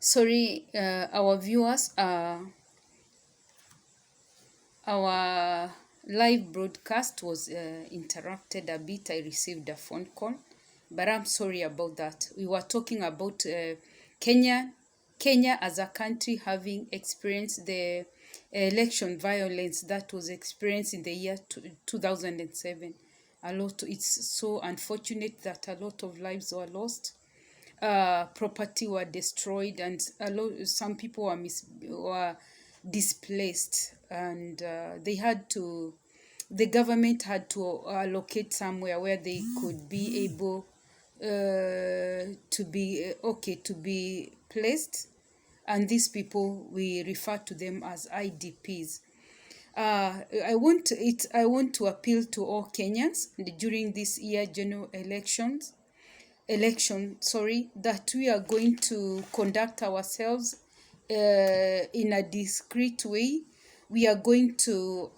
Sorry, our viewers, our live broadcast was interrupted a bit. I received a phone call, but I'm sorry about that. We were talking about Kenya, Kenya as a country having experienced the election violence that was experienced in the year 2007. It's so unfortunate that a lot of lives were lost, property were destroyed, and some people were displaced, and the government had to allocate somewhere where they could be able to be okay to be placed, and these people, we refer to them as IDPs. I want to appeal to all Kenyans during this year general election, that we are going to conduct ourselves in a discreet way. We are going to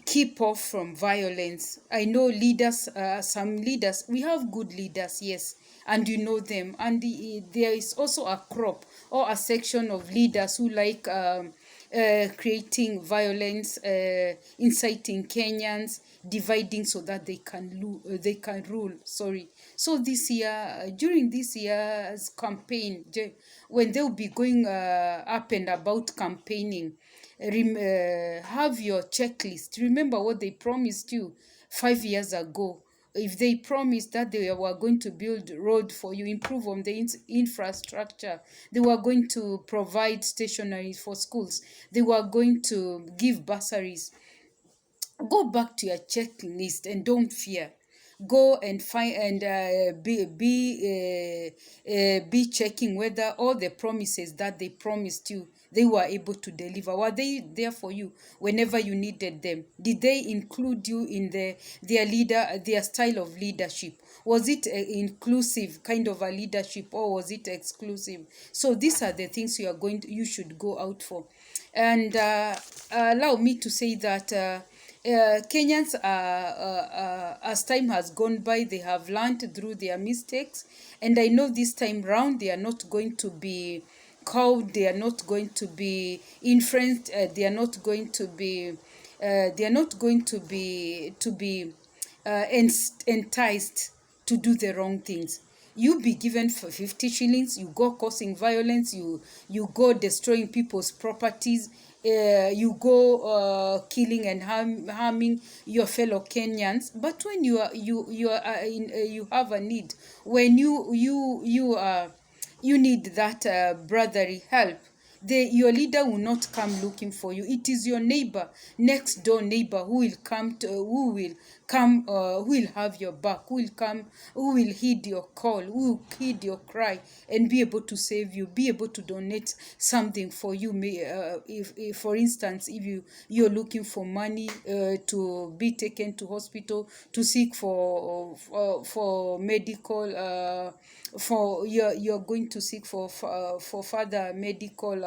keep off from violence. I know leaders, some leaders, we have good leaders, yes, and you know them. And there is also a crop or a section of leaders who like creating violence, inciting Kenyans, dividing so that they can rule. So this year, during this year's campaign, when they'll be going up and about campaigning, have your checklist. Remember what they promised you 5 years ago. If they promised that they were going to build road for you, improve on the infrastructure, they were going to provide stationery for schools, they were going to give bursaries, go back to your checklist and don't fear. Go and find and be checking whether all the promises that they promised you, they were able to deliver. Were they there for you whenever you needed them? Did they include you in their style of leadership? Was it inclusive kind of a leadership, or was it exclusive? So these are the things you should go out for. And allow me to say that Kenyans, as time has gone by, they have learned through their mistakes, and I know this time round they are not going to be cowed, they are not going to be influenced, they are not going to be enticed to do the wrong things. You be given for 50 shillings, you go causing violence, you go destroying people's properties, you go killing and harming your fellow Kenyans. But when you have a need, when you need that brotherly help, your leader will not come looking for you. It is your neighbor, next door neighbor, who will have your back, who will heed your call, who will heed your cry, and be able to save you, be able to donate something for you. If for instance, if you're looking for money to be taken to hospital to seek for medical, for you're going to seek for further medical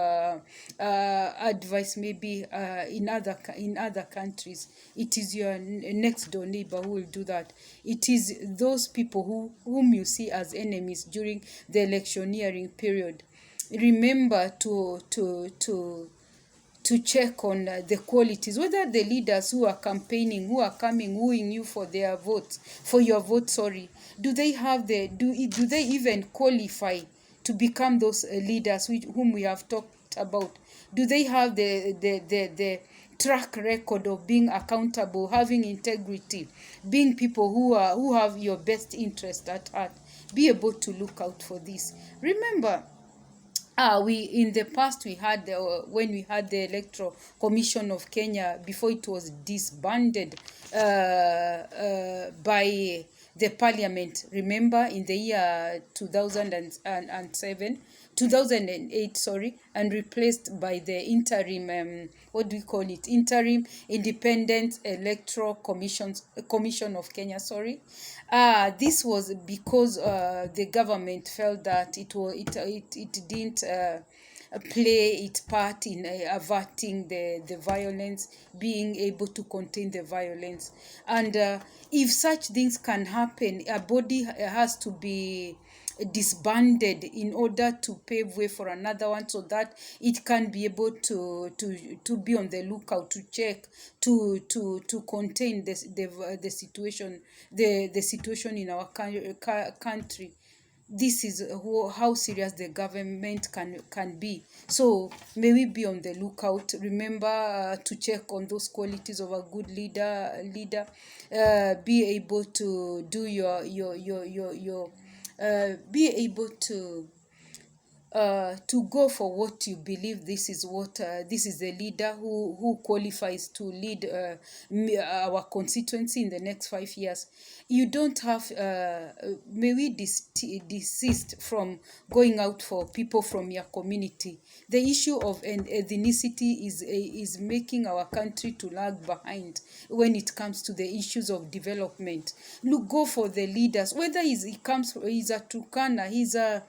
advice, maybe in other countries, it is your next door neighbor who will do that. It is those people whom you see as enemies during the electioneering period. Remember to check on the qualities, whether the leaders who are campaigning, who are coming wooing you for your vote, do they even qualify to become those leaders whom we have talked about? Do they have the track record of being accountable, having integrity, being people who have your best interest at heart? Be able to look out for this. Remember, we in the past, we had when we had the Electoral Commission of Kenya, before it was disbanded by the parliament. Remember, in the year 2008, and replaced by the interim, what do we call it? Interim Independent Electoral Commission of Kenya. This was because the government felt that it didn't play its part in averting the violence, being able to contain the violence. And if such things can happen, a body has to be disbanded in order to pave way for another one, so that it can be able to be on the lookout, to check, to contain the situation, the situation in our country. This is how serious the government can be. So may we be on the lookout. Remember to check on those qualities of a good leader. Be able to do your be able to go for what you believe. This is what this is the leader who qualifies to lead our constituency in the next 5 years. You don't have may we desist from going out for people from your community. The issue of an ethnicity is making our country to lag behind when it comes to the issues of development. Look, go for the leaders, whether he comes, he's a Turkana, he's a